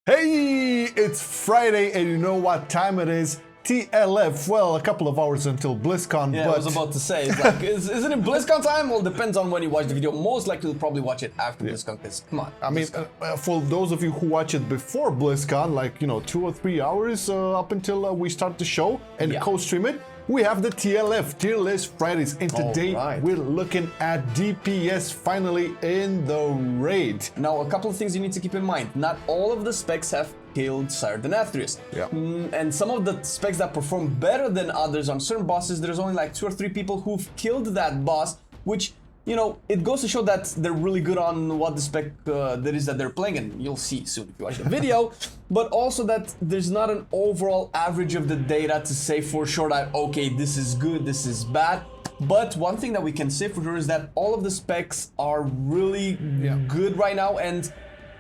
Hey, it's Friday and you know what time it is? TLF, well, a couple of hours until BlizzCon, yeah, but... I was about to say, it's like, isn't it BlizzCon time? Well, depends on when you watch the video. Most likely you'll probably watch it after BlizzCon, because come on. I mean, for those of you who watch it before BlizzCon, like, 2 or 3 hours up until we start the show and co-stream it, we have the TLF, Tier List Fridays, and today we're looking at DPS finally in the raid. Now, a couple of things you need to keep in mind. Not all of the specs have killed Sire the Nathria. Yeah. And some of the specs that perform better than others on certain bosses, there's only like 2 or 3 people who've killed that boss, which, it goes to show that they're really good on what the spec that is that they're playing, and you'll see soon if you watch the video, but also that there's not an overall average of the data to say for sure that, okay, this is good, this is bad. But one thing that we can say for sure is that all of the specs are really good right now, and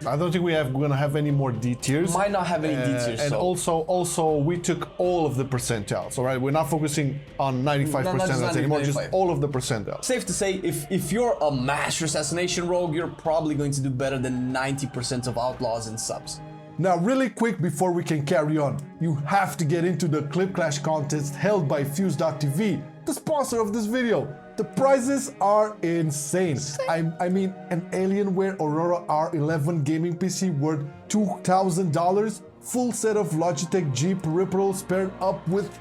I don't think we're gonna have any more D tiers. Might not have any D tiers. And also, we took all of the percentiles. All right, we're not focusing on 95 percentiles anymore. Just all of the percentiles. Safe to say, if you're a master assassination rogue, you're probably going to do better than 90% of outlaws and subs. Now, really quick before we can carry on, you have to get into the Clip Clash contest held by Fuse.tv, the sponsor of this video. The prizes are insane. I mean, an Alienware Aurora R11 gaming PC worth $2,000, full set of Logitech G peripherals paired up with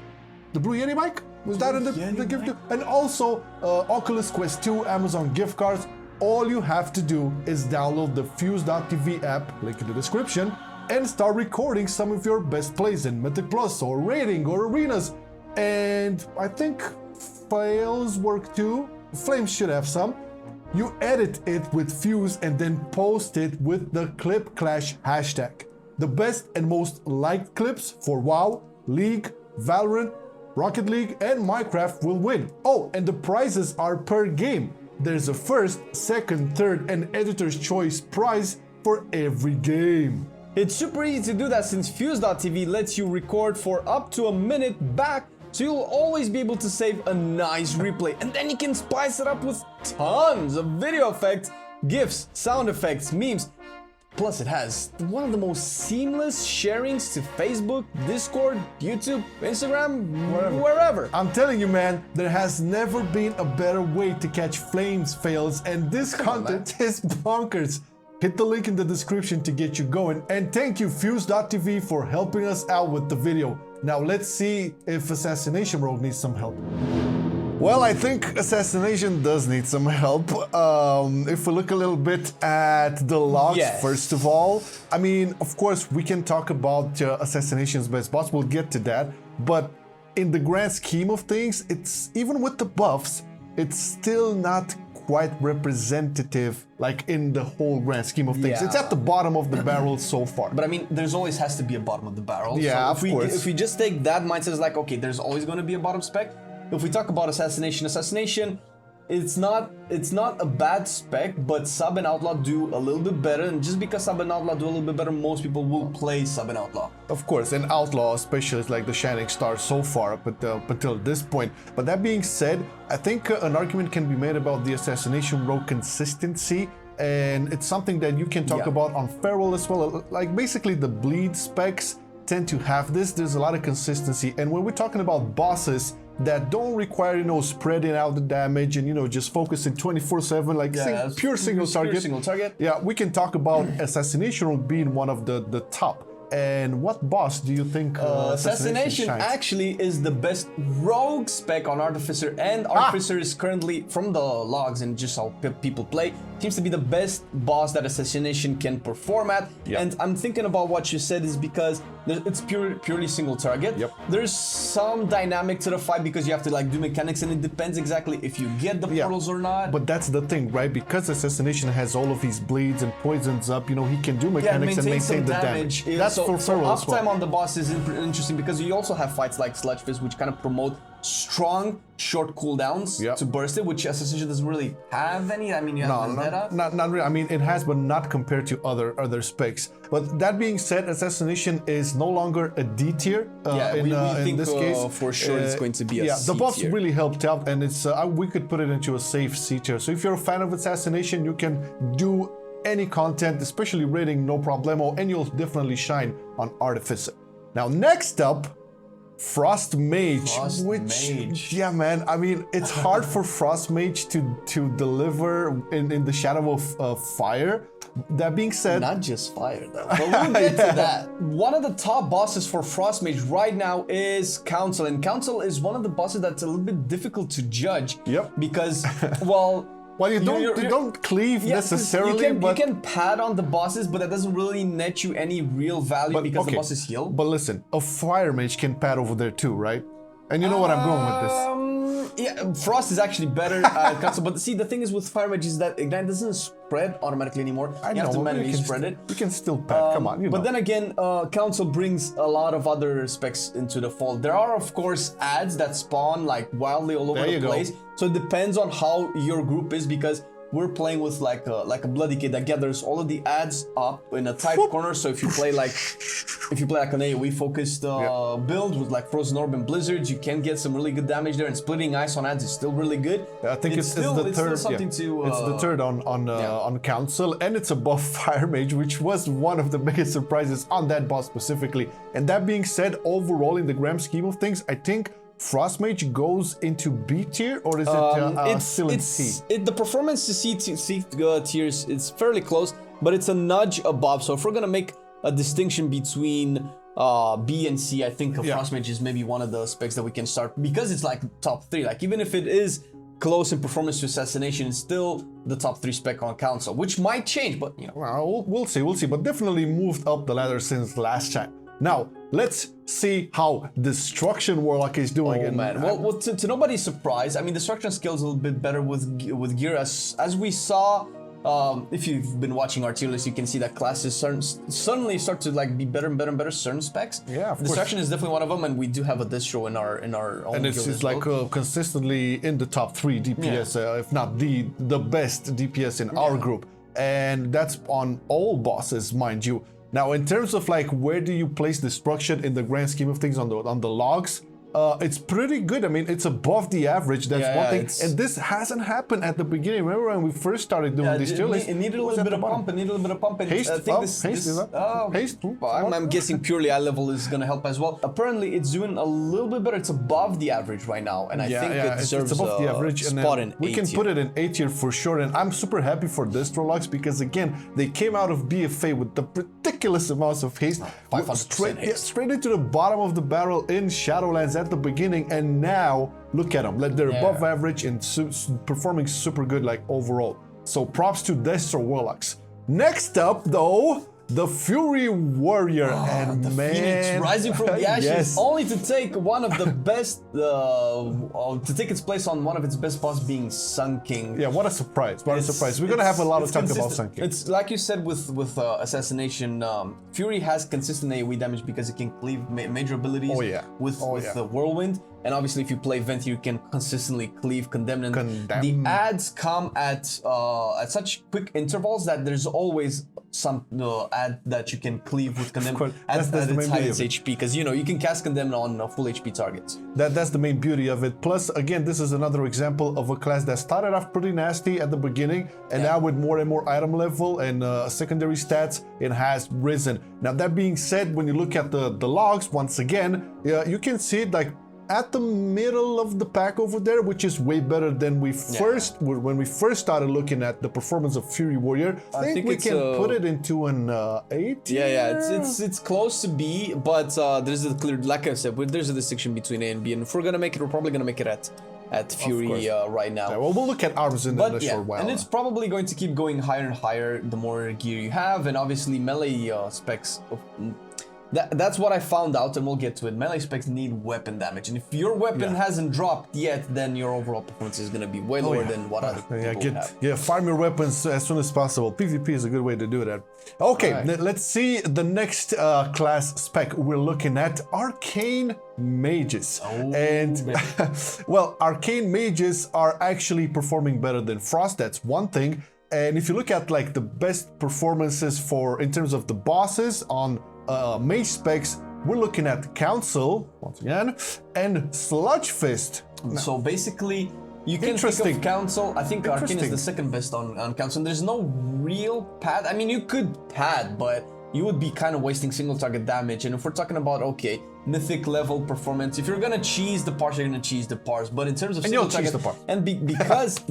the Blue Yeti mic? Was that in the gift? And also Oculus Quest 2 Amazon gift cards. All you have to do is download the Fuse.tv app, link in the description, and start recording some of your best plays in Mythic Plus or Raiding or Arenas. And I think fails work too. Flame should have some. You edit it with Fuse and then post it with the Clip Clash hashtag. The best and most liked clips for WoW, League, Valorant, Rocket League, and Minecraft will win. Oh, and the prizes are per game. There's a first, second, third, and editor's choice prize for every game. It's super easy to do that since Fuse.tv lets you record for up to a minute back, so you'll always be able to save a nice replay, and then you can spice it up with tons of video effects, GIFs, sound effects, memes. Plus it has one of the most seamless sharings to Facebook, Discord, YouTube, Instagram, wherever. I'm telling you, man, there has never been a better way to catch flames fails, and this content is bonkers. Hit the link in the description to get you going, and thank you Fuse.tv for helping us out with the video. Now let's see if Assassination Rogue needs some help. Well, I think Assassination does need some help. If we look a little bit at the logs, first of all, I mean, of course, we can talk about Assassination's best boss, we'll get to that, but in the grand scheme of things, it's even with the buffs, it's still not quite representative, like in the whole grand scheme of things. It's at the bottom of the barrel so far. But I mean, there's always has to be a bottom of the barrel. Yeah, so of course. If we just take that mindset as like, okay, there's always going to be a bottom spec. If we talk about Assassination, it's not a bad spec, but Sub and Outlaw do a little bit better, and just because Sub and Outlaw do a little bit better, most people will play Sub and Outlaw. Of course, and Outlaw especially is like the shining star so far up until this point. But that being said, I think an argument can be made about the Assassination Rogue consistency, and it's something that you can talk about on Feral as well. Like basically the bleed specs tend to have this, there's a lot of consistency, and when we're talking about bosses that don't require, spreading out the damage and, just focusing 24/7, like pure single target. Yeah, we can talk about Assassination Rogue being one of the top. And what boss do you think Assassination actually is the best rogue spec on Artificer, and Artificer is currently, from the logs and just how people play, seems to be the best boss that Assassination can perform at. And I'm thinking about what you said is because it's purely single target. There's some dynamic to the fight because you have to like do mechanics, and it depends exactly if you get the portals or not. But that's the thing, right? Because Assassination has all of these bleeds and poisons up, he can do mechanics and maintain the damage. That's so uptime on the boss is interesting because you also have fights like Sludge Fist, which kind of promote strong short cooldowns to burst it, which Assassination doesn't really have any. I mean, you have not really. I mean, it has, but not compared to other specs. But that being said, Assassination is no longer a D tier. In this case, for sure it's going to be a C the buffs tier. really helped out, and it's we could put it into a safe C tier. So if you're a fan of Assassination, you can do any content, especially raiding, no problemo, and you'll definitely shine on Artificer. Now, next up, Frost Mage, yeah, man, I mean, it's hard for Frost Mage to deliver in the shadow of fire. That being said, not just fire though, but we'll get to that. One of the top bosses for Frost Mage right now is Council, and Council is one of the bosses that's a little bit difficult to judge. Yep. Because, well, you don't cleave necessarily, but you can pad on the bosses, but that doesn't really net you any real value because the boss is healed. But listen, a Fire Mage can pad over there too, right? And you know what I'm going with this. Yeah, Frost is actually better at Council, but see, the thing is with Fire Mage is that Ignite doesn't spread automatically anymore. You have to manually spread it. You can still pad, come on, But then again, Council brings a lot of other specs into the fold. There are, of course, ads that spawn like wildly all over the place. So it depends on how your group is, because we're playing with like a bloody kid that gathers all of the ads up in a tight corner. So if you play like an AoE focused build with like Frozen Orb and Blizzards, you can get some really good damage there, and splitting ice on ads is still really good. I think it's the third. It's the third on Council, and it's above Fire Mage, which was one of the biggest surprises on that boss specifically. And that being said, overall in the grand scheme of things, I think Frost Mage goes into B tier, or is it still in C? The performance to C tiers, it's fairly close, but it's a nudge above. So if we're gonna make a distinction between B and C, I think Frost Mage is maybe one of the specs that we can start, because it's like top 3. Like even if it is close in performance to Assassination, it's still the top 3 spec on Council, which might change, but you know. Well, we'll see, but definitely moved up the ladder since last time. Now, let's see how Destruction Warlock is doing. Oh man, well to nobody's surprise, I mean, Destruction skills a little bit better with gear, as we saw. If you've been watching our tier list, you can see that classes suddenly start to like be better and better certain specs. Yeah, of course. Destruction is definitely one of them, and we do have a distro in our own. And it's like consistently in the top 3 DPS, if not the best DPS in our group, and that's on all bosses, mind you. Now, in terms of like where do you place Destruction in the grand scheme of things on the logs, it's pretty good. I mean, it's above the average. That's one thing. And this hasn't happened at the beginning. Remember when we first started doing these tier lists? It needed a little bit of pump. It needed a little bit of pump. Haste. Haste. I'm guessing purely eye level is going to help as well. Apparently, it's doing a little bit better. It's above the average right now, and I think it deserves it's above the average. Spot in we can put it in A tier for sure. And I'm super happy for Destro Warlocks, because again, they came out of BFA with the ridiculous amounts of haste, 500% haste. straight into the bottom of the barrel in Shadowlands at the beginning, and now look at them, like they're above average and performing super good, like overall. So props to Destro Warlocks. Next up though, the Fury Warrior, and the Phoenix rising from the ashes, only to take one of the best, to take its place on one of its best boss, being Sun King. Yeah, what a surprise! What a surprise! We're gonna have a lot of talk about Sun King. It's like you said with Assassination. Fury has consistent AoE damage because it can cleave major abilities. With the Whirlwind. And obviously, if you play Vent, you can consistently cleave Condemn. The ads come at such quick intervals that there's always some ad that you can cleave with Condemn at its highest HP, because you can cast Condemn on full HP targets. That's the main beauty of it. Plus, again, this is another example of a class that started off pretty nasty at the beginning, and now with more and more item level and secondary stats, it has risen. Now, that being said, when you look at the logs, once again, you can see it like at the middle of the pack over there, which is way better than when we first started looking at the performance of Fury Warrior. I think we can put it into an A tier. It's close to B, but there's a clear, like I said, there's a distinction between A and B, and if we're gonna make it, we're probably gonna make it at Fury right now. Yeah, well, we'll look at arms in a short while. And it's probably going to keep going higher and higher the more gear you have, and obviously melee specs. That's what I found out, and we'll get to it. Melee specs need weapon damage, and if your weapon hasn't dropped yet, then your overall performance is going to be way lower than what other people have. Farm your weapons as soon as possible. PvP is a good way to do that. Okay, let's see the next class spec we're looking at: Arcane Mages. And well, Arcane Mages are actually performing better than Frost. That's one thing. And if you look at like the best performances in terms of the bosses on mage specs, we're looking at Council once again and Sludge Fist. So basically, You can think of Council. I think Arcane is the second best on Council. And there's no real pad. I mean, you could pad, but you would be kind of wasting single target damage. And if we're talking about, okay, mythic level performance, if you're gonna cheese the parse, you're gonna cheese the parse. But in terms of single target,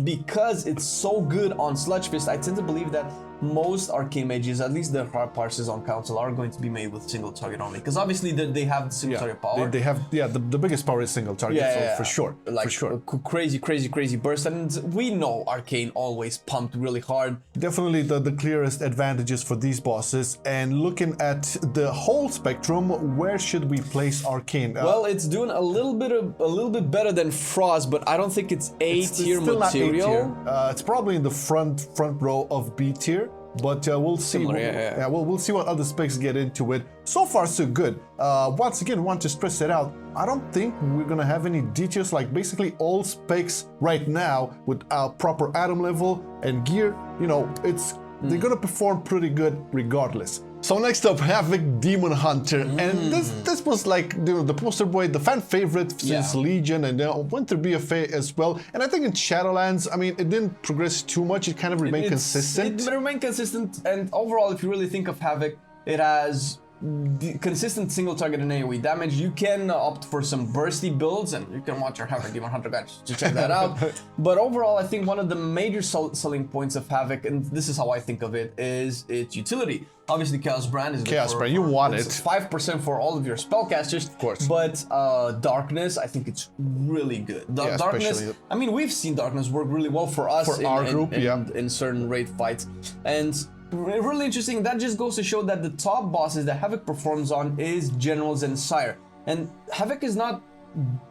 because it's so good on Sludge Fist, I tend to believe that most Arcane Mages, at least the hard parses on Council, are going to be made with single target only. Because obviously they have the single target power. They have, the biggest power is single target, for sure. Like, for sure. Crazy burst. And we know Arcane always pumped really hard. Definitely the clearest advantages for these bosses. And looking at the whole spectrum, where should we place Arcane? Well, it's doing a little bit better than Frost, but I don't think it's A-tier material. Not A-tier. It's probably in the front row of B-tier. But we'll see. Similar, we'll see what other specs get into it. So far, so good. Once again, want to stress it out. I don't think we're gonna have any details. Like basically all specs right now with proper item level and gear. You know, they're gonna perform pretty good regardless. So next up, Havoc Demon Hunter, and this was like the poster boy, the fan favorite since Legion, and went through BFA as well. And I think in Shadowlands, I mean, it didn't progress too much. It kind of remained consistent. It remained consistent, and overall, if you really think of Havoc, it has consistent single target and AoE damage. You can opt for some bursty builds, and you can watch our Havoc Demon Hunter guide to check that out. But overall, I think one of the major selling points of Havoc, and this is how I think of it, is its utility. Obviously, Chaos Brand is Chaos Brand. You want it. 5% for all of your spellcasters. Of course. But Darkness, I think it's really good. Darkness. I mean, we've seen Darkness work really well for us in our group, in certain raid fights, and really interesting. That just goes to show that the top bosses that Havoc performs on is Generals and Sire, and Havoc is not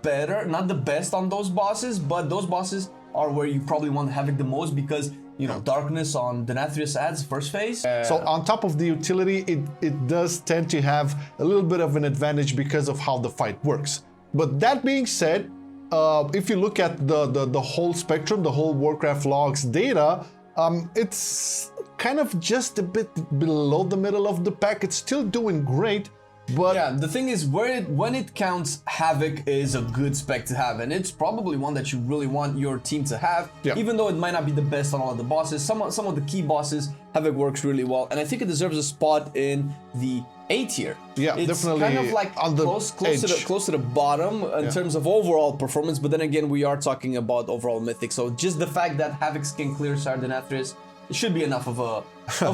the best on those bosses, but those bosses are where you probably want Havoc the most because, you know, Darkness on the Nathria adds first phase. So on top of the utility, it does tend to have a little bit of an advantage because of how the fight works. But that being said, if you look at the whole spectrum, the whole Warcraft logs data, it's kind of just a bit below the middle of the pack. It's still doing great. But yeah, the thing is, when it counts, Havoc is a good spec to have, and it's probably one that you really want your team to have. Even though it might not be the best on all of the bosses, some of the key bosses, Havoc works really well, and I think it deserves a spot in the A tier. Yeah, it's definitely kind of like on the close to the bottom in terms of overall performance. But then again, we are talking about overall mythic, so just the fact that Havoc can clear Sardenathris, it should be enough of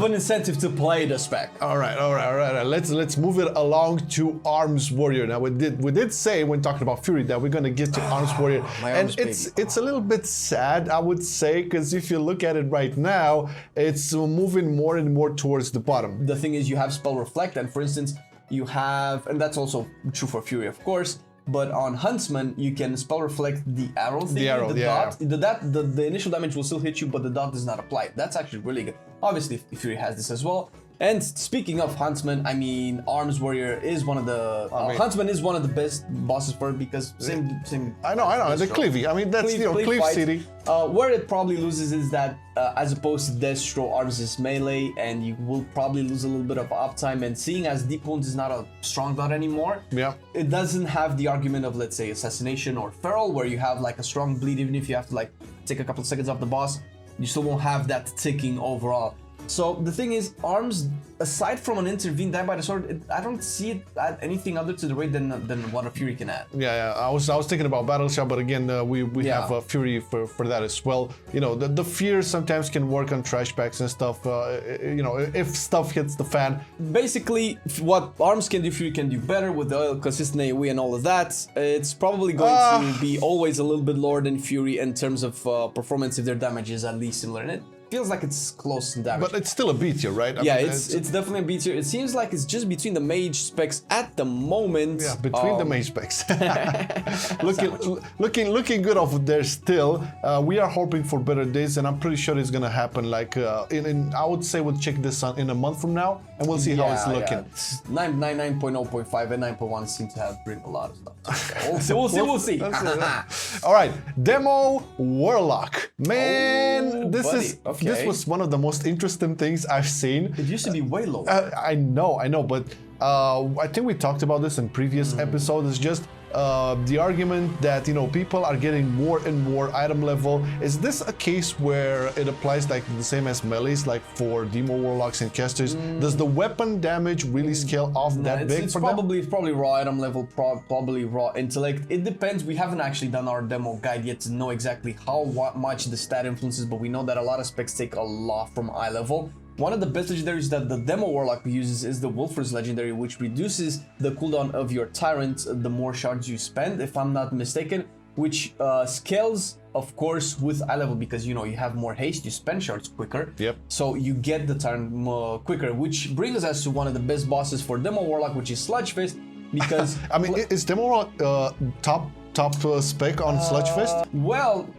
an incentive to play the spec. All right. Let's move it along to Arms Warrior. Now we did say when talking about Fury that we're gonna get to Arms Warrior, and it's a little bit sad, I would say, because if you look at it right now, it's moving more and more towards the bottom. The thing is, you have Spell Reflect, and for instance, you have, and that's also true for Fury, of course. But on Huntsman, you can Spell Reflect the arrow thing, the dot. The initial damage will still hit you, but the dot does not apply. That's actually really good. Obviously, Fury has this as well. And speaking of Huntsman, I mean, Arms Warrior is one of the Huntsman is one of the best bosses for it because same. I know. The Cleavy. I mean, that's Cleave City. Where it probably loses is that as opposed to Destro, Arms is melee, and you will probably lose a little bit of uptime. And seeing as Deep Wounds is not a strong dot anymore, it doesn't have the argument of, let's say, Assassination or Feral, where you have like a strong bleed, even if you have to like take a couple of seconds off the boss, you still won't have that ticking overall. So the thing is, Arms, aside from an intervene die by the sword, I don't see it add anything other to the raid than what a Fury can add. Yeah. I was thinking about Battle Shout, but again, we have a Fury for that as well. You know, the fear sometimes can work on trash packs and stuff. You know, if stuff hits the fan. Basically, what Arms can do, Fury can do better with the consistent AoE and all of that. It's probably going to be always a little bit lower than Fury in terms of performance if their damage is at least similar in it. Feels like it's close in damage. But it's still a B tier, right? I mean, it's definitely a B tier. It seems like it's just between the mage specs at the moment. Yeah, between the mage specs. looking good off there still. We are hoping for better days, and I'm pretty sure it's gonna happen. Like I would say we'll check this on in a month from now, and we'll see how it's looking. 9.0.5 and 9.1 seem to have bring a lot of stuff. So we'll see. All right, Demo Warlock. Man, this was one of the most interesting things I've seen. It used to be way lower. I know, but I think we talked about this in previous episodes. It's just the argument that, you know, people are getting more and more item level. Is this a case where it applies like the same as melees, like for Demo Warlocks and casters? Does the weapon damage really scale off that big it's for probably, It's probably raw item level, probably raw intellect. It depends. We haven't actually done our demo guide yet to know exactly how much the stat influences, but we know that a lot of specs take a lot from eye level. One of the best legendaries that the Demo Warlock uses is the Wolfer's legendary, which reduces the cooldown of your Tyrant the more shards you spend, if I'm not mistaken, which scales, of course, with eye level, because, you know, you have more haste, you spend shards quicker. Yep. So you get the Tyrant quicker, which brings us to one of the best bosses for Demo Warlock, which is Sludge Fist, because... I mean, is Demo Warlock top spec on Sludge Fist? Well,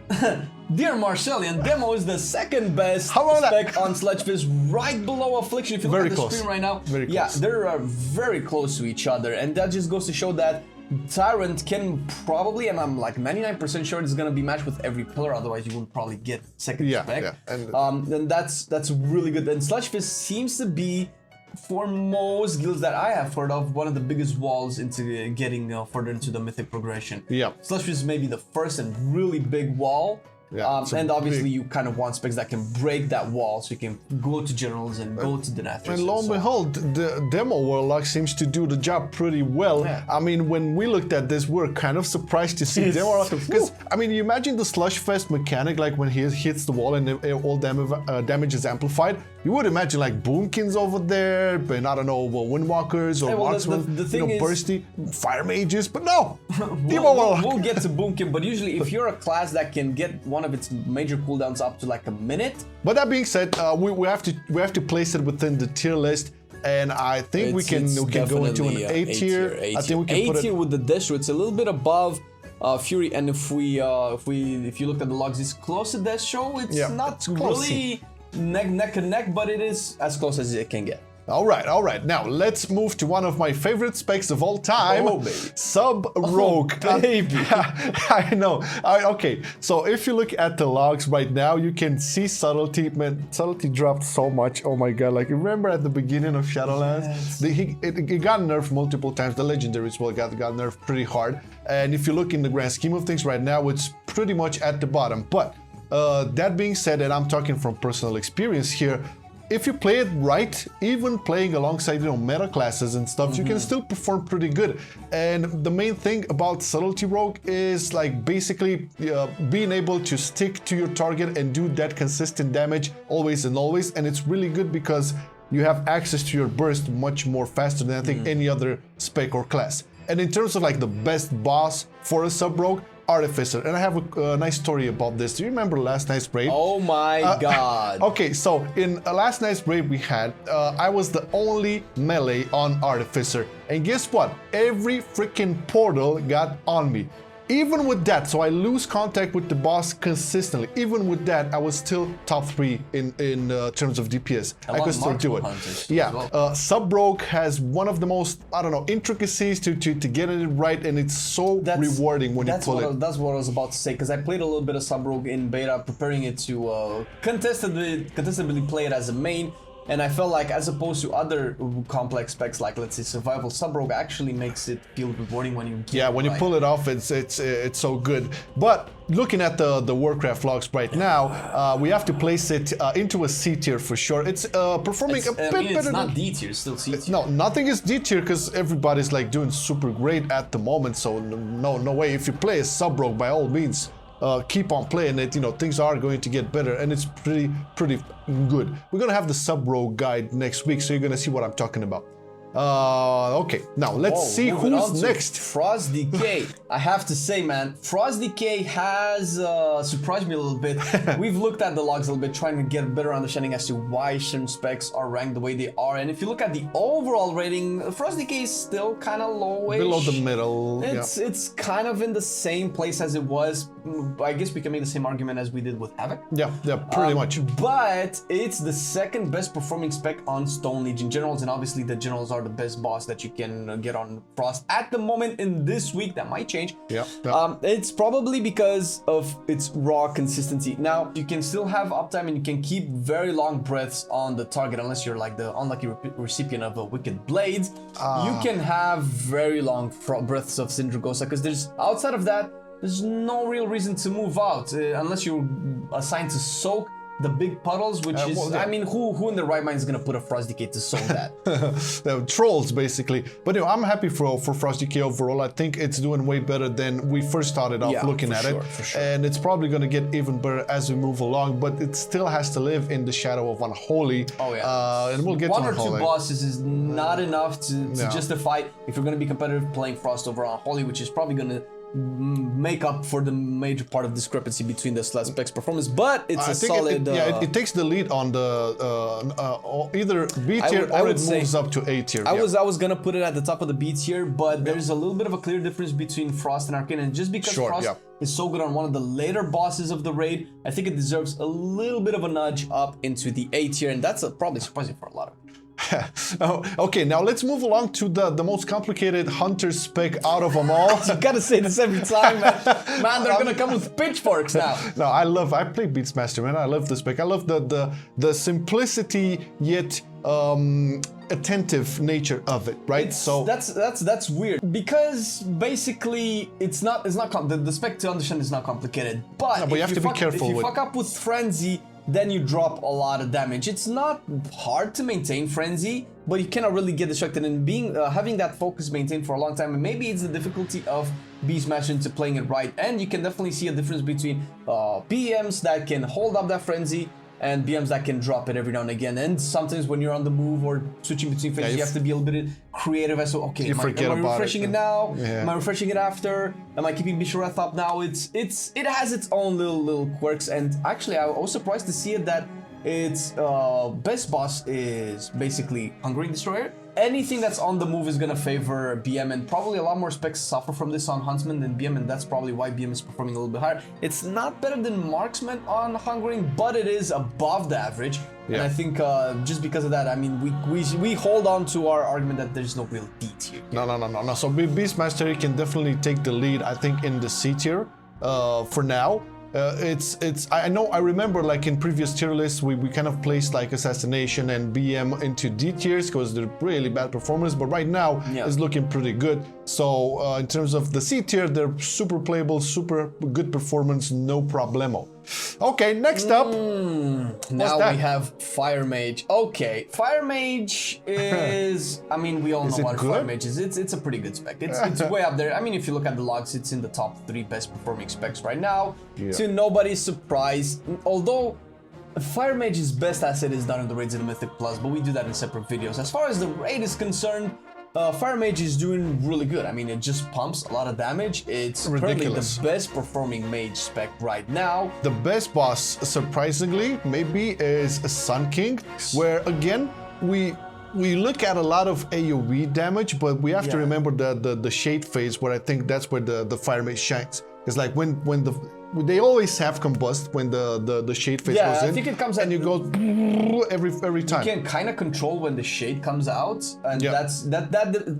dear Marcelian, Demo is the second best How about spec on Sludge Fist, right below Affliction. If you look at the screen right now, Very close. yeah, they're very close to each other, and that just goes to show that Tyrant can probably, and I'm like 99% sure it's gonna be matched with every pillar, otherwise you wouldn't probably get second spec. Yeah. And that's really good. And Sludge Fist seems to be, for most guilds that I have heard of, one of the biggest walls into getting further into the mythic progression. Yeah. Sludge Fist is maybe the first and really big wall. Yeah, and obviously you kind of want specs that can break that wall, so you can go to generals and go to the Nathria. And lo and behold, the Demo Warlock seems to do the job pretty well. Yeah. I mean, when we looked at this, we're kind of surprised to see Demo Warlock, because I mean, you imagine the Sludge Fest mechanic, like when he hits the wall and all damage is amplified. You would imagine like Boomkins over there, and I don't know, Windwalkers or Marksmen, the thing is, Bursty, Fire Mages, but no! Demo Warlock. We'll get to Boomkin, but usually if you're a class that can get one of its major cooldowns up to like a minute. But that being said, we have to place it within the tier list, and I think we can go into an A tier. I think we can put it A tier with the Destro. It's a little bit above Fury, and if you look at the logs, it's close to Destro. It's not really neck and neck, but it is as close as it can get. All right. Now let's move to one of my favorite specs of all time, Rogue. Baby. I know. Okay, so if you look at the logs right now, you can see Subtlety. Man, Subtlety dropped so much. Oh my god! Like, remember at the beginning of Shadowlands, it got nerfed multiple times. The legendary as well got nerfed pretty hard. And if you look in the grand scheme of things right now, it's pretty much at the bottom. But that being said, and I'm talking from personal experience here, if you play it right, even playing alongside, you know, meta classes and stuff, you can still perform pretty good. And the main thing about Subtlety Rogue is like basically being able to stick to your target and do that consistent damage always and always. And it's really good because you have access to your burst much more faster than I think any other spec or class. And in terms of like the best boss for a sub-rogue, Artificer. And I have a nice story about this. Do you remember last night's raid? Oh my god. Okay, so in last night's raid we had, I was the only melee on Artificer. And guess what? Every freaking portal got on me. Even with that, so I lose contact with the boss consistently. Even with that, I was still top 3 in terms of DPS. I could still do it. Yeah, Sub-Rogue has one of the most, I don't know, intricacies to get it right, and it's so rewarding when you pull it. That's what I was about to say, because I played a little bit of Sub-Rogue in beta, preparing it to contestably play it as a main. And I felt like, as opposed to other complex specs like, let's say, Survival, Sub-Rogue actually makes it feel rewarding when you get it when you pull it off, it's so good. But looking at the Warcraft logs right now, we have to place it into a C tier for sure. It's performing a bit better. It's not D tier, it's still C tier. No, nothing is D tier because everybody's like doing super great at the moment. So no way. If you play a Sub-Rogue, by all means, keep on playing it. You know, things are going to get better, and it's pretty good. We're gonna have the Sub-Rogue guide next week, so you're gonna see what I'm talking about. Okay, now let's see who's next. Frost DK. I have to say, man, Frost DK has surprised me a little bit. We've looked at the logs a little bit, trying to get a better understanding as to why certain specs are ranked the way they are. And if you look at the overall rating, Frost DK is still kind of lowish. Below the middle. It's kind of in the same place as it was. I guess we can make the same argument as we did with Havoc. Yeah, pretty much. But it's the second best performing spec on Stone Legion generals, and obviously the generals are are the best boss that you can get on Frost at the moment in this week. That might change. Yeah. It's probably because of its raw consistency. Now, you can still have uptime and you can keep very long breaths on the target unless you're like the unlucky recipient of a Wicked Blade. You can have very long breaths of Sindragosa because there's outside of that, there's no real reason to move out unless you're assigned to soak the big puddles, which is, well, yeah. I mean, who in their right mind is gonna put a Frost DK to soak that? Trolls, basically. But you know, I'm happy for Frost DK overall. I think it's doing way better than we first started off looking at it. For sure. And it's probably gonna get even better as we move along, but it still has to live in the shadow of Unholy. Oh yeah. And we'll get one to or Unholy. two bosses is not enough to justify if you're gonna be competitive playing Frost over Unholy, which is probably gonna make up for the major part of discrepancy between the specs performance, but it's a solid. It takes the lead on the either B tier or it moves up to A tier. I was gonna put it at the top of the B tier, but there's a little bit of a clear difference between Frost and Arcane, and just because Frost is so good on one of the later bosses of the raid, I think it deserves a little bit of a nudge up into the A tier, and that's probably surprising for a lot of people. Okay, now let's move along to the most complicated hunter spec out of them all. You gotta say this every time, man. Man, they're gonna come with pitchforks now. No, I play Beastmaster, man. I love the spec. I love the simplicity yet attentive nature of it, right? So that's weird because basically the spec to understand is not complicated, but you have to be careful. If you fuck up with Frenzy, then you drop a lot of damage. It's not hard to maintain Frenzy, but you cannot really get distracted, and having that focus maintained for a long time, and maybe it's the difficulty of Beastmaster into playing it right, and you can definitely see a difference between BMs that can hold up that Frenzy and BMs that can drop it every now and again. And sometimes when you're on the move or switching between phases, you have to be a little bit creative as to, okay, am I refreshing it now? Am I refreshing it after? Am I keeping Bishareth up now? It has its own little quirks, and actually I was surprised to see it that its best boss is basically Hungering Destroyer. Anything that's on the move is gonna favor BM, and probably a lot more specs suffer from this on Huntsman than BM, and that's probably why BM is performing a little bit higher. It's not better than Marksman on Hungering, but it is above the average. And I think just because of that, I mean, we hold on to our argument that there's no real D tier. No. So Beastmaster can definitely take the lead, I think, in the C tier for now. I remember like in previous tier lists we kind of placed like Assassination and BM into D tiers because they're really bad performance, but right now it's looking pretty good. So in terms of the C tier, they're super playable, super good performance, no problemo. Okay, next up. Now we have Fire Mage. Okay, Fire Mage is, I mean, we all know what Fire Mage is. It's a pretty good spec. It's way up there. I mean, if you look at the logs, it's in the top 3 best performing specs right now. To nobody's surprise, although Fire Mage's best asset is done in the raids in the Mythic Plus, but we do that in separate videos. As far as the raid is concerned, Fire Mage is doing really good. I mean, it just pumps a lot of damage. It's currently the best performing mage spec right now. The best boss, surprisingly, maybe is Sun King, where again, we look at a lot of AoE damage, but we have to remember the shade phase, where I think that's where the Fire Mage shines. It's like when they always have combust when the shade phase goes in. I think it comes and you go every time. You can kind of control when the shade comes out, and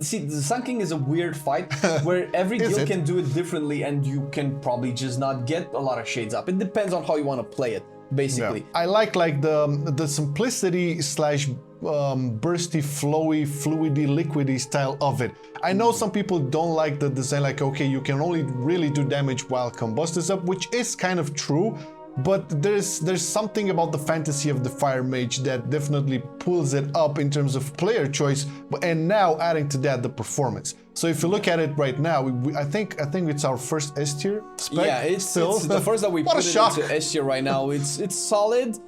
see, the Sun King is a weird fight where every guild can do it differently, and you can probably just not get a lot of shades up. It depends on how you want to play it, basically. I like the simplicity slash bursty, flowy, fluidy, liquidy style of it. I know some people don't like the design, like, okay, you can only really do damage while combust is up, which is kind of true, but there's something about the fantasy of the Fire Mage that definitely pulls it up in terms of player choice, and now adding to that the performance. So if you look at it right now, I think it's our first S tier spec. Yeah, it's the first that we put it into S tier right now. It's solid.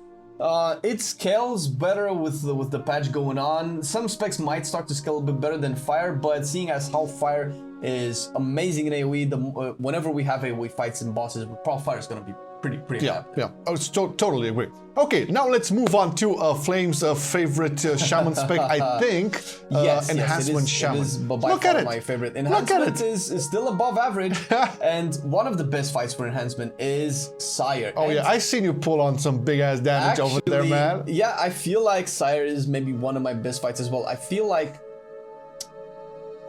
It scales better with the patch going on. Some specs might start to scale a bit better than Fire, but seeing as how Fire is amazing in AoE, whenever we have AoE fights and bosses, Fire is going to be pretty bad. Yeah, I totally agree. Okay, now let's move on to Flame's favorite Shaman spec, I think. Enhancement Shaman. It is by far my favorite. Enhancement is still above average, and one of the best fights for Enhancement is Sire. Oh, yeah, I've seen you pull on some big-ass damage over there, man. Yeah, I feel like Sire is maybe one of my best fights as well. I feel like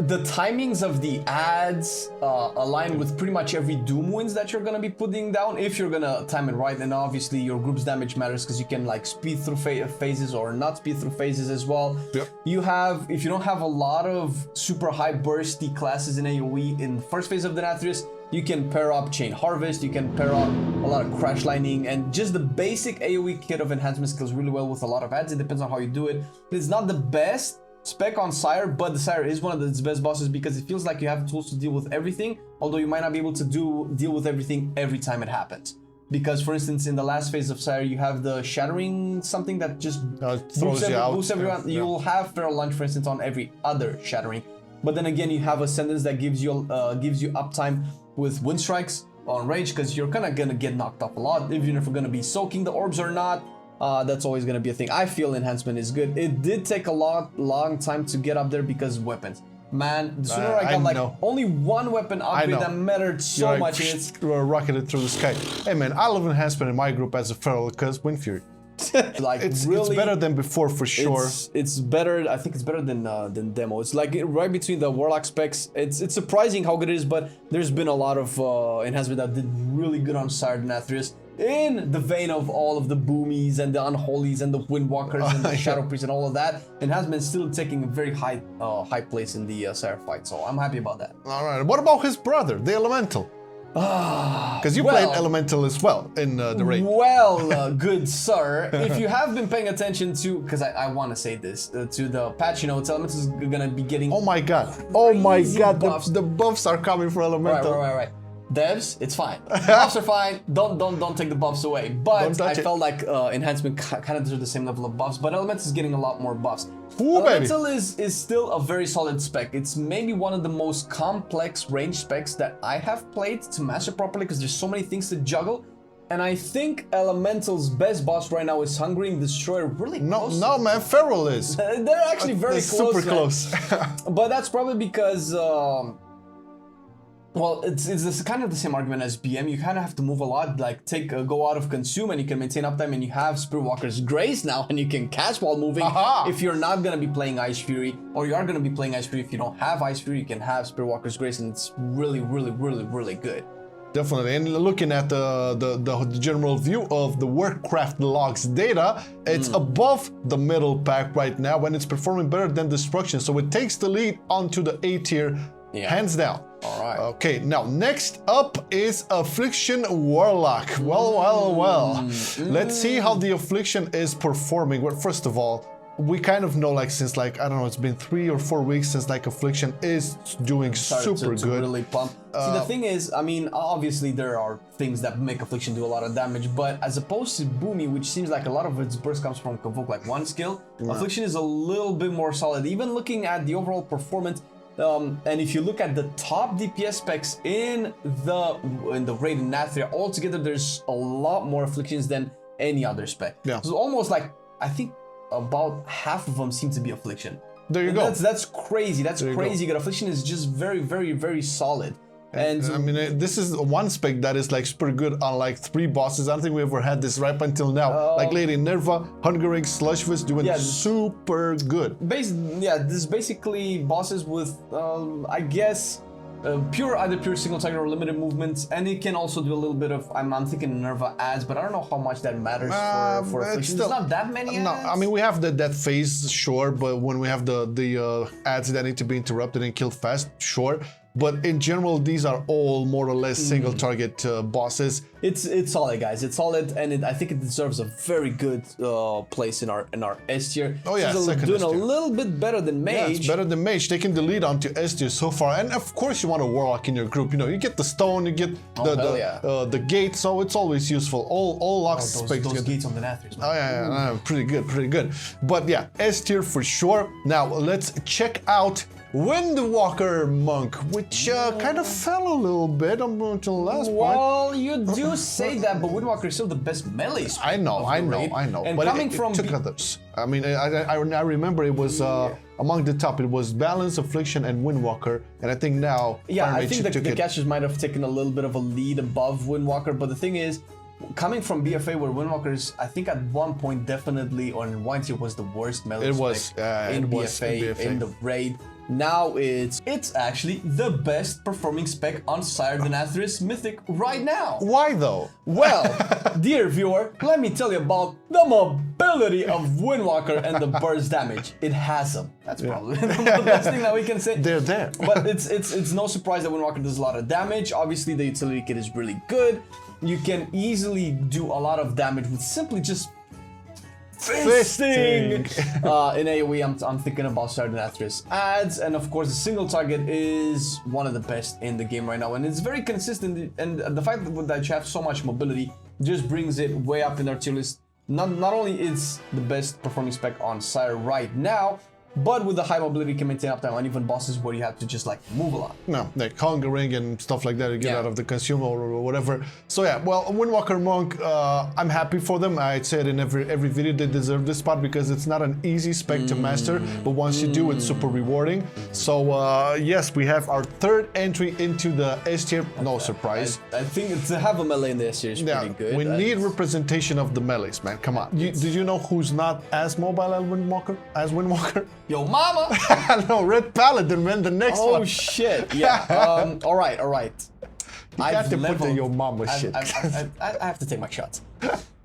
the timings of the ads align with pretty much every Doom wins that you're gonna be putting down if you're gonna time it right. And obviously your group's damage matters because you can like speed through phases or not speed through phases as well. Yep. You have, if you don't have a lot of super high bursty classes in AoE in the first phase of the Nathrius, you can pair up Chain Harvest, you can pair up a lot of Crash Lightning, and just the basic AoE kit of enhancement skills really well with a lot of ads. It depends on how you do it. It's not the best spec on Sire, but the Sire is one of its best bosses because it feels like you have tools to deal with everything, although you might not be able to deal with everything every time it happens. Because, for instance, in the last phase of Sire, you have the Shattering something that just throws you out. boosts everyone. Yeah. You'll have Feral Lunge, for instance, on every other Shattering. But then again, you have Ascendance that gives you uptime with Wind Strikes on Rage, because you're kind of gonna get knocked off a lot, even if you're gonna be soaking the orbs or not. That's always gonna be a thing. I feel enhancement is good. It did take a long time to get up there because weapons. Man, the sooner I got like only one weapon upgrade that mattered so much. And it's rocketed through the sky. Hey man, I love enhancement in my group as a feral because Wind Fury. like It's really, better than before for sure. It's better. I think it's better than demo. It's like right between the Warlock specs. It's surprising how good it is, but there's been a lot of enhancement that did really good on Sire Nathrius, in the vein of all of the Boomies and the Unholies and the Windwalkers and the Shadow Priests and all of that. Enhancement is still taking a very high place in the Sire fight, so I'm happy about that. All right. What about his brother, the Elemental? Because you played Elemental as well in the raid. Well, good sir, if you have been paying attention to, because I want to say this, to the patch notes, Elemental is gonna be getting. Oh my god! Oh my god! Buffs. The buffs are coming for Elemental. Right. Devs, it's fine. Buffs are fine. Don't take the buffs away. But I felt like enhancement kind of deserved the same level of buffs. But Elemental is getting a lot more buffs. Ooh, Elemental is still a very solid spec. It's maybe one of the most complex range specs that I have played to master properly because there's so many things to juggle. And I think Elemental's best boss right now is Hungering Destroyer. Really close. No, man, Feral is. They're actually very close. Super close. But that's probably because. Well, it's kind of the same argument as BM. You kind of have to move a lot, like go out of consume, and you can maintain uptime, and you have Spiritwalker's Grace now, and you can cast while moving. If you're not gonna be playing Ice Fury, or you are gonna be playing Ice Fury, if you don't have Ice Fury, you can have Spiritwalker's Grace, and it's really good. Definitely, and looking at the general view of the Warcraft logs data, it's above the middle pack right now, and it's performing better than Destruction, so it takes the lead onto the A tier, hands down. All right. Okay, now next up is Affliction Warlock. Well. Let's see how the Affliction is performing. Well, first of all, we kind of know, like, since like, I don't know, it's been 3 or 4 weeks since like Affliction is doing super good. Really pump. See, the thing is, I mean, obviously there are things that make Affliction do a lot of damage, but as opposed to Boomy, which seems like a lot of its burst comes from Convoke like one skill, Affliction is a little bit more solid. Even looking at the overall performance, and if you look at the top DPS specs in the raid in Nathria, altogether there's a lot more Afflictions than any other spec. Yeah. So almost like, I think about half of them seem to be Affliction. There you go. That's crazy. That's crazy good. Affliction is just very solid. And I mean, this is one spec that is like super good on like 3 bosses. I don't think we ever had this right up until now. Like Lady Nerva, Hungering, Slushfist doing super good. This is basically bosses with, I guess, either pure single target or limited movements, and it can also do a little bit of, I'm thinking Nerva ads, but I don't know how much that matters for Affliction. There's not that many ads. No, I mean, we have that phase, sure, but when we have the ads that need to be interrupted and killed fast, sure. But in general, these are all more or less single target bosses. It's solid, guys. It's solid, and I think it deserves a very good place in our S tier. Oh yeah, it's doing a little bit better than Mage. Yeah, it's better than Mage. Taking the lead onto S tier so far, and of course you want a Warlock in your group. You know, you get the stone, you get the gate, so it's always useful. All locks specs. Those gates on the Nathrius. Oh yeah, pretty good. But yeah, S tier for sure. Now let's check out Windwalker Monk, which kind of fell a little bit until the last point. Well, you do say that, but Windwalker is still the best melee spec. I know. And but coming it from took others. I mean, I remember it was among the top. It was Balance, Affliction, and Windwalker, and I think now. Yeah, I think the catchers might have taken a little bit of a lead above Windwalker, but the thing is, coming from BFA, where Windwalkers, I think at one point definitely on one tier was the worst melee spec in BFA, in the raid. Now it's actually the best performing spec on Sire the Nathria's Mythic right now. Why though? Well, dear viewer, let me tell you about the mobility of Windwalker and the burst damage. It has them. That's probably the best thing that we can say. They're there. But it's no surprise that Windwalker does a lot of damage. Obviously, the utility kit is really good. You can easily do a lot of damage with simply just fisting. In AoE, I'm thinking about Shadowlands Nathria's ads, and of course the single target is one of the best in the game right now, and it's very consistent, and the fact that you have so much mobility just brings it way up in our tier list. Not only is the best performing spec on Sire right now, but with the high mobility you can maintain uptime on even bosses where you have to just like move a lot. No, like hungering and stuff like that, you get out of the consumer or whatever. So yeah, well, Windwalker Monk, I'm happy for them. I said in every video they deserve this spot because it's not an easy spec to master, but once you do, it's super rewarding. So yes, we have our third entry into the S tier. No surprise. I think to have a melee in the S tier is pretty good. We need representation of the melees, man. Come on. Did you know who's not as mobile as Windwalker? Yo, mama! No, Ret Paladin, man, the next one. Oh, shit, yeah. All right. You have to put the yo mama shit. I have to take my shots.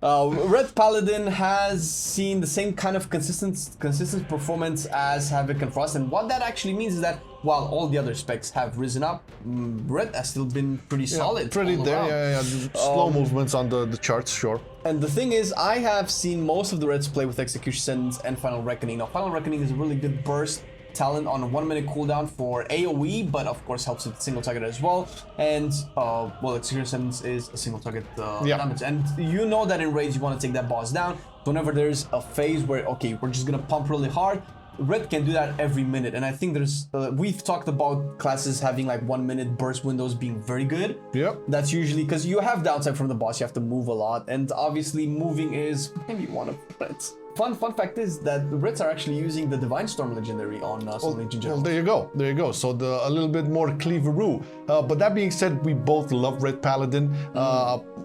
Ret Paladin has seen the same kind of consistent performance as Havoc and Frost, and what that actually means is that while all the other specs have risen up, Ret has still been pretty solid. Pretty there, yeah. Slow movements on the charts, sure. And the thing is, I have seen most of the Reds play with Executions and Final Reckoning. Now, Final Reckoning is a really good burst talent on a 1 minute cooldown for AoE, but of course helps with single target as well. And well, Executions is a single target damage. And you know that in raids you want to take that boss down. Whenever there's a phase where, okay, we're just gonna pump really hard, Red can do that every minute, and I think there's we've talked about classes having like 1 minute burst windows being very good. Yep. That's usually because you have downside from the boss, you have to move a lot, and obviously moving is maybe one of Red's. Fun fact is that the Reds are actually using the Divine Storm legendary on Soul Legion General. Well, there you go. So a little bit more cleaveroo. But that being said, we both love Ret Paladin.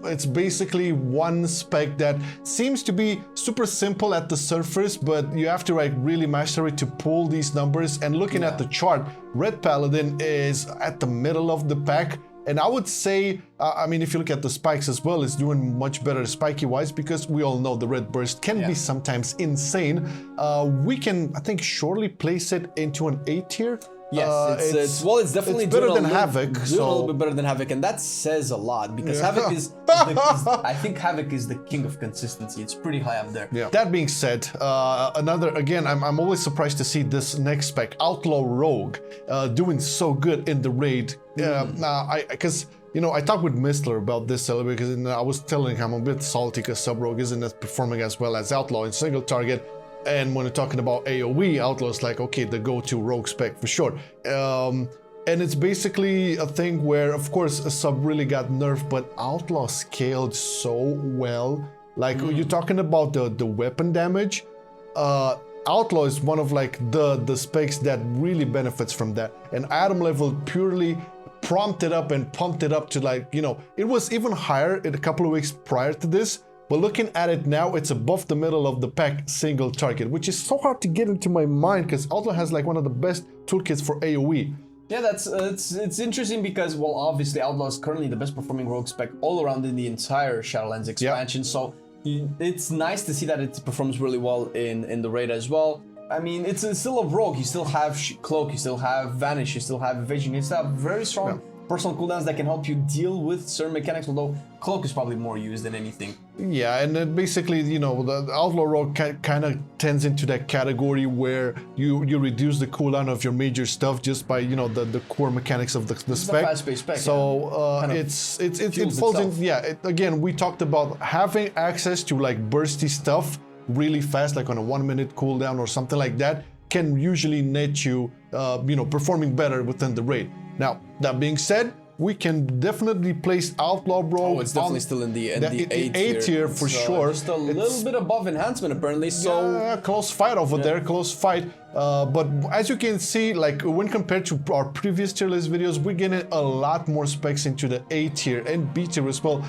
It's basically one spec that seems to be super simple at the surface, but you have to like really master it to pull these numbers. And looking at the chart, Ret Paladin is at the middle of the pack. And I would say, I mean, if you look at the spikes as well, it's doing much better spiky-wise because we all know the red burst can be sometimes insane. We can, I think, surely place it into an A tier. Yes, it's definitely better than Havoc. A little bit better than Havoc, and that says a lot because Havoc is, I think Havoc is the king of consistency. It's pretty high up there. Yeah. That being said, again, I'm always surprised to see this next spec, Outlaw Rogue, doing so good in the raid. Because you know, I talked with Mistler about this because I was telling him I'm a bit salty because Sub Rogue isn't as performing as well as Outlaw in single target. And when we're talking about AoE, Outlaw is like, okay, the go-to rogue spec for sure. And it's basically a thing where, of course, a sub really got nerfed, but Outlaw scaled so well. Like, you're talking about the weapon damage. Outlaw is one of like the specs that really benefits from that. And Atom level purely prompted up and pumped it up to like, you know, it was even higher in a couple of weeks prior to this. But looking at it now, it's above the middle of the pack single target, which is so hard to get into my mind because Outlaw has like one of the best toolkits for AoE. Yeah, that's it's interesting because, well, obviously Outlaw is currently the best performing rogue spec all around in the entire Shadowlands expansion. So it's nice to see that it performs really well in the raid as well. I mean, it's still a rogue. You still have cloak, you still have vanish, you still have evasion, you still have very strong personal cooldowns that can help you deal with certain mechanics, although cloak is probably more used than anything. Yeah, and then basically, you know, the Outlaw Rogue kind of tends into that category where you reduce the cooldown of your major stuff just by, you know, the core mechanics of the spec. It's a fast-paced spec. So it falls in. Again, we talked about having access to like bursty stuff really fast, like on a 1 minute cooldown or something like that, can usually net you, you know, performing better within the raid. Now, that being said, we can definitely place Outlaw Rogue. Oh, it's definitely still in the A tier for sure. Just a little bit above enhancement, apparently. So yeah, close fight over there, close fight. But as you can see, like when compared to our previous tier list videos, we're getting a lot more specs into the A tier and B tier as well,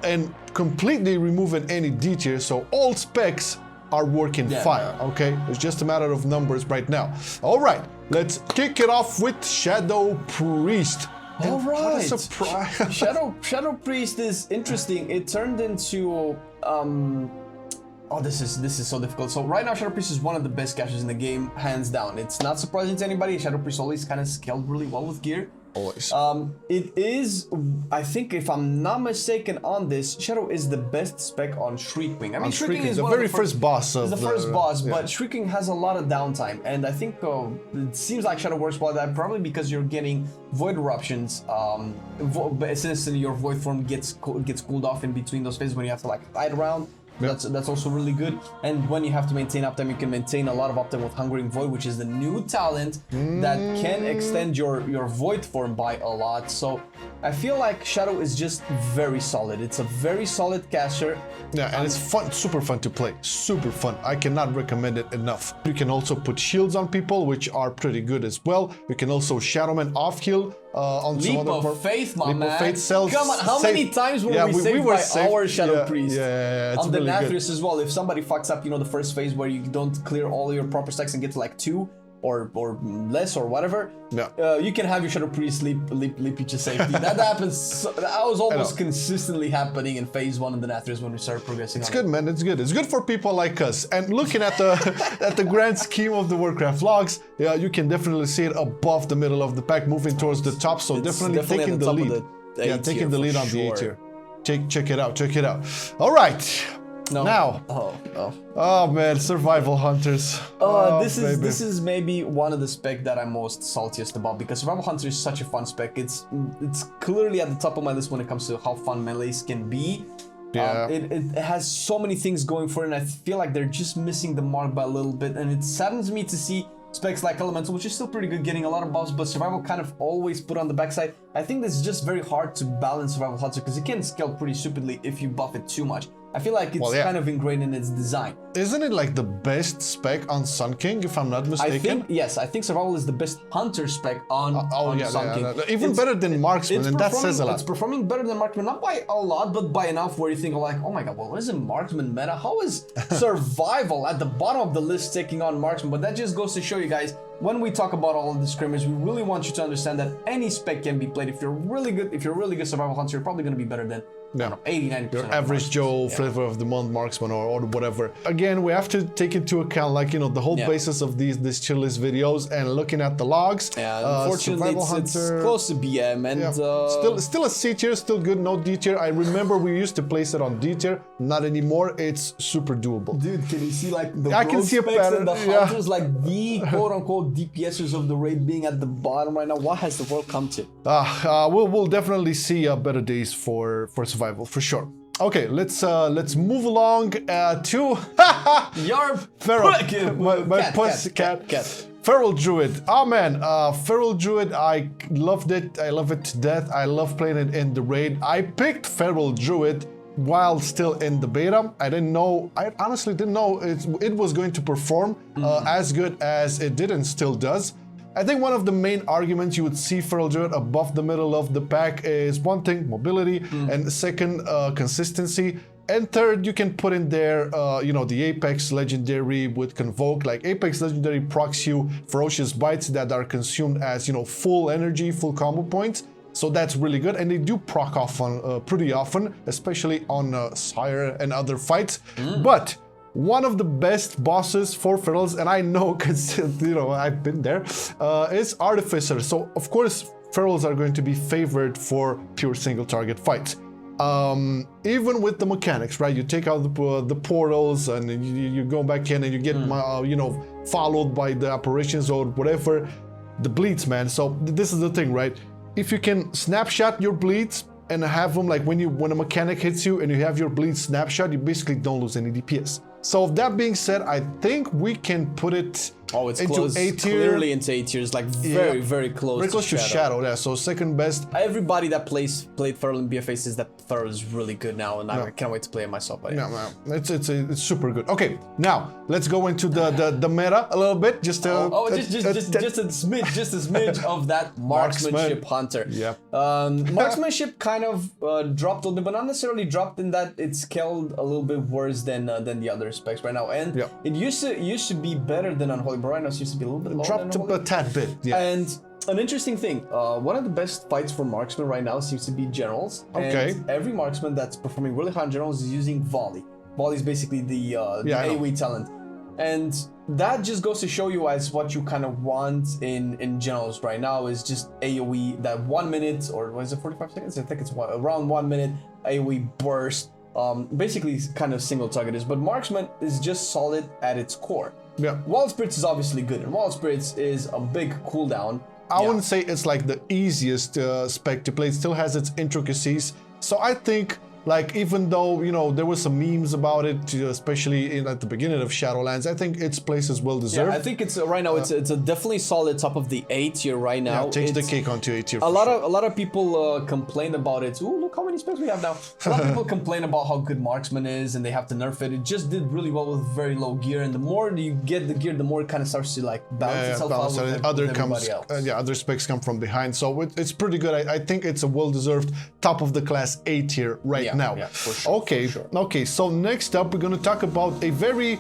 and completely removing any D tier. So all specs are working fine, okay? It's just a matter of numbers right now. All right, let's kick it off with Shadow Priest. All right. What a surprise. Shadow Priest is interesting. It turned into oh, this is so difficult. So right now, Shadow Priest is one of the best casters in the game, hands down. It's not surprising to anybody. Shadow Priest always kind of scaled really well with gear. Always. It is, I think, if I'm not mistaken on this, Shadow is the best spec on Shriekwing. I mean, Shriekwing is the one very of the first boss of the first boss, but Shriekwing has a lot of downtime, and I think it seems like Shadow works well at that, probably because you're getting Void Eruptions, essentially your Void form gets cooled off in between those phases when you have to like fight around. That's also really good. And when you have to maintain uptime, you can maintain a lot of uptime with Hungering Void, which is the new talent that can extend your Void form by a lot. So I feel like Shadow is just very solid. It's a very solid caster. Yeah, and it's fun, super fun to play. Super fun. I cannot recommend it enough. You can also put shields on people, which are pretty good as well. You can also Shadowman off heal. On Leap some other of Faith, my man. Faith sells, come on, how many times were we saved by our Shadow Priest? Yeah, it's on the really Nathria good. as well. If somebody fucks up, you know, the first phase where you don't clear all your proper stacks and get to like 2 or less or whatever, you can have your Shadow Priest leap you to safety. That happens. That was almost consistently happening in phase 1 in the Nathrias when we started progressing. It's good, man. It's good. It's good for people like us. And looking at the at the grand scheme of the Warcraft logs, you can definitely see it above the middle of the pack, moving towards the top. So definitely taking the lead. Taking the lead on the A tier. Check it out. Check it out. All right. No. Now. Oh man, Survival Hunters. This is maybe one of the spec that I'm most saltiest about, because Survival Hunter is such a fun spec. It's clearly at the top of my list when it comes to how fun melees can be. Yeah. It has so many things going for it, and I feel like they're just missing the mark by a little bit, and it saddens me to see specs like Elemental, which is still pretty good, getting a lot of buffs, but Survival kind of always put on the backside. I think it's just very hard to balance Survival Hunter, because it can scale pretty stupidly if you buff it too much. I feel like it's kind of ingrained in its design. Isn't it like the best spec on Sun King, if I'm not mistaken? I think Survival is the best Hunter spec on Sun King. Even better than Marksman, and that says a lot. It's performing better than Marksman, not by a lot, but by enough where you think like, oh my god, well, isn't Marksman meta? How is Survival at the bottom of the list taking on Marksman? But that just goes to show you guys, when we talk about all of the scrimmage, we really want you to understand that any spec can be played. If you're really good Survival Hunter, you're probably going to be better than 80-90%. Your average Joe, flavor of the month marksman or whatever. Again, we have to take into account, like, you know, the whole basis of these tier list videos and looking at the logs. Yeah, unfortunately, it's close to BM and still a C tier, still good, no D tier. I remember we used to place it on D tier, not anymore. It's super doable. Dude, can you see like the I can see a pattern, and the hunters, like the quote-unquote DPSers of the raid being at the bottom right now? What has the world come to? We'll definitely see better days for Survival for sure. Okay, let's move along to your Feral, my cat. Feral Druid. Oh man, Feral Druid, I loved it. I love it to death. I love playing it in the raid. I picked Feral Druid while still in the beta. I honestly didn't know it was going to perform as good as it did and still does. I think one of the main arguments you would see Feral Druid above the middle of the pack is one thing, mobility, and second, consistency. And third, you can put in there, you know, the Apex Legendary with Convoke. Like Apex Legendary procs you Ferocious Bites that are consumed as, you know, full energy, full combo points. So that's really good, and they do proc off on pretty often, especially on Sire and other fights. But one of the best bosses for Ferals, and I know because, you know, I've been there, is Artificer. So of course, Ferals are going to be favored for pure single target fights. Even with the mechanics, right? You take out the portals and you go back in and you get, you know, followed by the apparitions or whatever. The bleeds, man. So this is the thing, right? If you can snapshot your bleeds and have them, like when a mechanic hits you and you have your bleed snapshot, you basically don't lose any DPS. So that being said, I think we can put it Oh, it's into close, A tier. clearly into A tiers, like very, very close. Very close to Shadow. Yeah, so second best. Everybody that played Feral in BFA says that Feral is really good now, and I can't wait to play it myself. But yeah, it's super good. Okay, now let's go into the meta a little bit. Just just a smidge of that marksmanship hunter. Yeah. Marksmanship kind of dropped a little bit, but not necessarily dropped in that it's scaled a little bit worse than the other specs right now. And it used to be better than Unholy, but right now it seems to be a little bit lower. Dropped a tad bit. Yeah. And an interesting thing, one of the best fights for marksmen right now seems to be generals. Okay. And every marksman that's performing really high on generals is using volley. Volley is basically the AoE talent. And that just goes to show you as what you kind of want in generals right now is just AoE, that 1 minute, or was it 45 seconds? I think it's around 1 minute AoE burst. Basically kind of single targeters, but marksman is just solid at its core. Yeah. Wild Spirits is obviously good, and Wild Spirits is a big cooldown. I wouldn't say it's like the easiest spec to play. It still has its intricacies. So I think, like, even though, you know, there were some memes about it, especially at the beginning of Shadowlands, I think its place is well deserved. Yeah, I think it's right now it's a definitely solid top of the A tier right now. Yeah, takes the cake onto A tier. A lot of people complain about it. Ooh, look how many specs we have now. A lot of people complain about how good marksman is, and they have to nerf it. It just did really well with very low gear, and the more you get the gear, the more it kind of starts to like balance itself out with everybody else. Other specs come from behind, so it's pretty good. I think it's a well-deserved top of the class A tier right now. Yeah, for sure. Okay, for sure. Okay. So next up, we're gonna talk about a very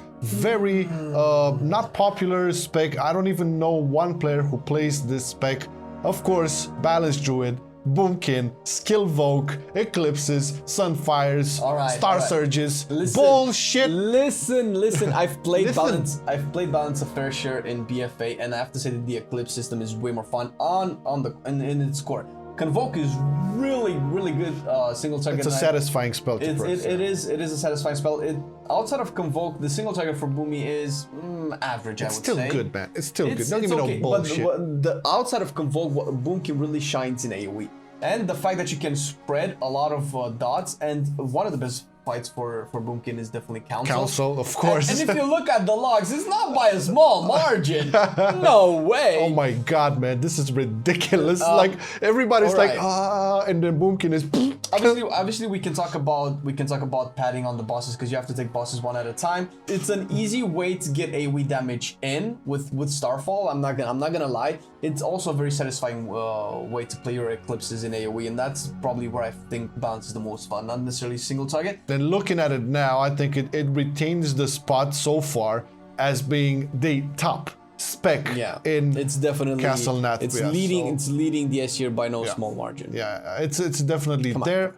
not popular spec. I don't even know one player who plays this spec. Of course, Balance Druid, Boomkin, Skillvoke, Eclipses, Sunfires, Star Surges. Bullshit. Listen. I've played Balance. I've played Balance a fair share in BFA, and I have to say that the Eclipse system is way more fun in its core. Convoke is really good single target. It's a satisfying spell to press. It is a satisfying spell. Outside of Convoke, the single target for Boomy is average, I would say. It's still good, man. It's still good. Don't give me no bullshit. But the outside of Convoke, Boomkin really shines in AoE. And the fact that you can spread a lot of dots, and one of the best fights for Boomkin is definitely Council. Council, of course. And if you look at the logs, it's not by a small margin. No way. Oh my god, man, this is ridiculous. Like everybody's like, and then Boomkin is. Obviously, we can talk about padding on the bosses because you have to take bosses one at a time. It's an easy way to get AoE damage in with Starfall. I'm not gonna lie. It's also a very satisfying way to play your Eclipses in AoE, and that's probably where I think Balance is the most fun, not necessarily single target. Then looking at it now, I think it retains the spot so far as being the top spec in it's definitely Castle Nathria. It's leading the S tier by no small margin. Yeah, it's definitely there.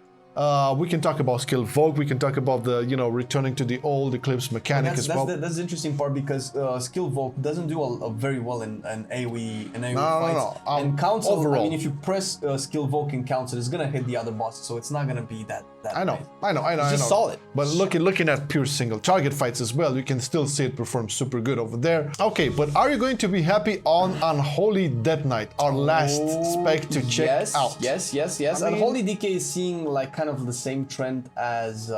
We can talk about Skillvoke. We can talk about the returning to the old Eclipse mechanic as well. That's the interesting part because Skillvoke doesn't do very well in AoE fights. No. And Council, overall. I mean, if you press Skillvoke in Council, it's gonna hit the other bosses, so it's not gonna be that. I know. It's just solid. But looking at pure single target fights as well, you can still see it perform super good over there. Okay, but are you going to be happy on Unholy Death Knight, our last spec to check out? Yes. I mean, Unholy DK is seeing like kind of the same trend as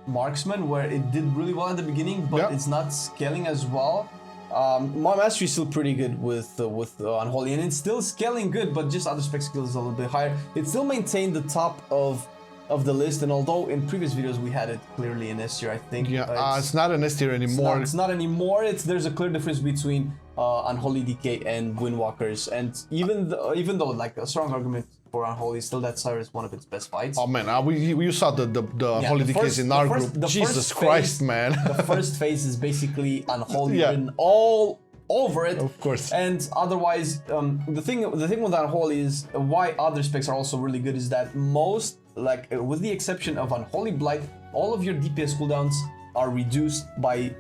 Marksman, where it did really well at the beginning, but it's not scaling as well. My mastery is still pretty good with Unholy, and it's still scaling good, but just other spec skills is a little bit higher. It still maintained the top of the list, and although in previous videos we had it clearly in S tier, I think it's not an S tier anymore. It's not anymore. There's a clear difference between Unholy DK and Windwalkers, and even though like a strong argument for Unholy, still that Sire is one of its best fights. Oh man, we saw the Unholy DKs in our group. Jesus Christ, man. The first phase is basically Unholy written all over it. Of course. And otherwise, the thing with Unholy is why other specs are also really good is that most, like with the exception of Unholy Blight, all of your DPS cooldowns are reduced by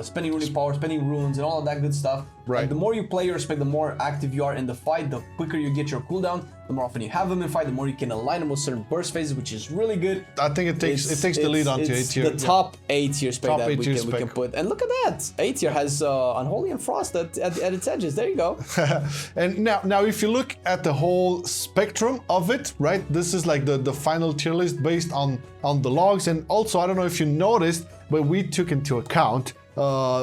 spending runic power, spending runes, and all of that good stuff. Right. And the more you play your spec, the more active you are in the fight, the quicker you get your cooldown, the more often you have them in fight, the more you can align them with certain burst phases, which is really good. I think it takes the lead onto A tier. The top A tier spec that we can put. And look at that! A tier has Unholy and Frost at its edges. There you go. And now if you look at the whole spectrum of it, right? This is like the final tier list based on the logs. And also, I don't know if you noticed, but we took into account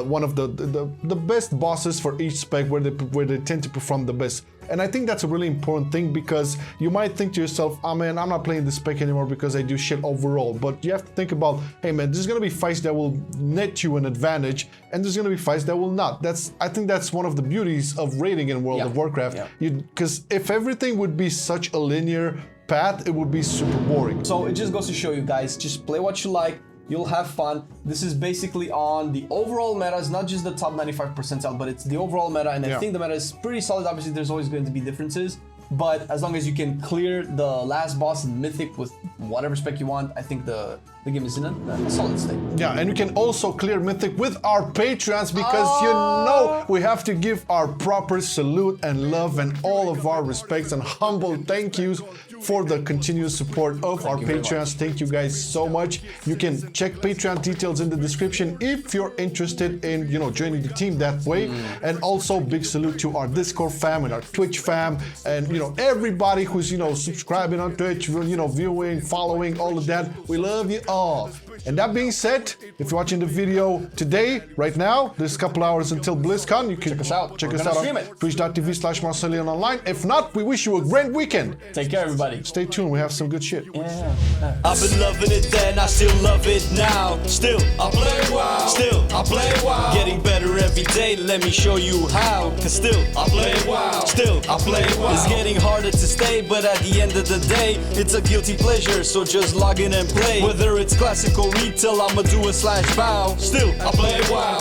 one of the best bosses for each spec where they tend to perform the best. And I think that's a really important thing, because you might think to yourself, oh man, I'm not playing this spec anymore because I do shit overall. But you have to think about, hey man, there's gonna be fights that will net you an advantage, and there's gonna be fights that will not. I think that's one of the beauties of raiding in World of Warcraft. Because if everything would be such a linear path, it would be super boring. So it just goes to show you guys, just play what you like. You'll have fun. This is basically on the overall meta. It's not just the top 95 percentile, but it's the overall meta, and I think the meta is pretty solid. Obviously, there's always going to be differences, but as long as you can clear the last boss in Mythic with whatever spec you want, I think the game is in a solid state. Yeah, and you can also clear Mythic with our Patreons, because you know we have to give our proper salute and love and all of our respects and humble thank yous for the continuous support of our Patreons. Thank you guys so much. You can check Patreon details in the description if you're interested in, you know, joining the team that way. And also big salute to our Discord fam and our Twitch fam, and you know, everybody who's, you know, subscribing on Twitch, you know, viewing, following, all of that. We love you all. And that being said, if you're watching the video today, right now, there's a couple hours until BlizzCon. You can check us out. Check us out on twitch.tv/Marcelian&Online. If not, we wish you a great weekend. Take care, everybody. Stay tuned. We have some good shit. I've been loving it then, I still love it now. Still, I play WoW. Still, I play WoW. Getting better every day, let me show you how. Cause still, I play WoW. Still, I play WoW. It's getting harder to stay, but at the end of the day, it's a guilty pleasure, so just log in and play. Whether it's classic or retail, I'ma do a /bow. Still, I play WoW.